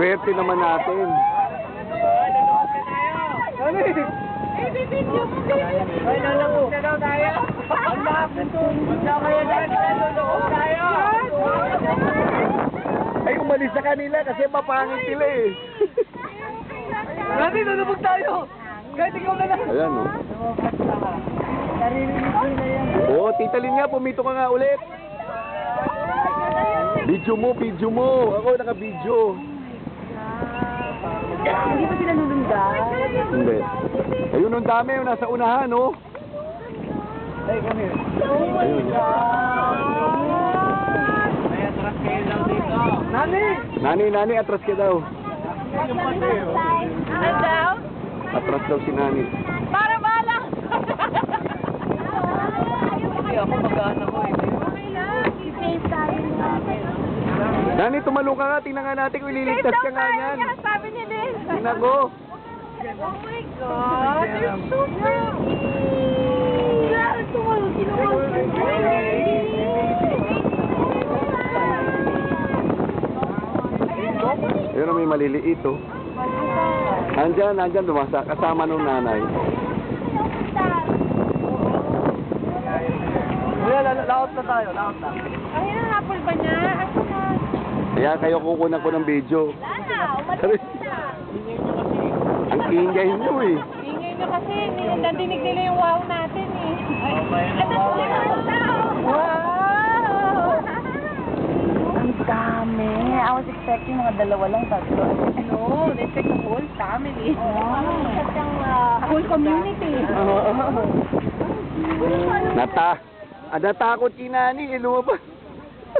Swerte naman natin. Video mo kayo. Ay, lalabog na daw tayo. Ang lapit to. Wala kaya lalabog tayo. Ay, umalis sa kanila kasi mapangit sila eh. Nani, lalabog tayo. Kahit ikaw na lang. Ayan, no? Naririnig ko na yan. Oo, Tita Lynn nga, pumito ka nga ulit. Video mo, video mo. Ako naka-video. Hindi pa sila nulundan. Hindi. Ayun, ang dami. Yung nasa unahan, no? Ay, kami. Ayun. May atras kayo daw dito. Nani! Nani, atras ka daw. Ano daw? Atras daw si Nani. Para bala! Hindi ako mag-aana ko eh. Okay lang, i-save tayo natin. Nani, tumalong ka nga. Tingnan nga natin kung ililigtas ka nga yan. Sabi ni Liz. Tingnan ko. Oh my God, you're so pretty! Grabe, tumalong. Pero may maliliit, oh. Andyan, dumasa. Kasama nung nanay. Laot na tayo, laot na. Ay, hinahapol ba niya? Ako na. Kaya kayo kukunan ko ng video. Lana, umalis na. Ang ingay nyo, eh. Ingay niyo kasi, nandinig nila yung wow natin eh. Ito po yung tao. Wow! Ang dami. I was expecting mga dalawa lang, tatlo. No, they take the whole family. Wow. Whole community. Natakot si Nani, eh, lumabas.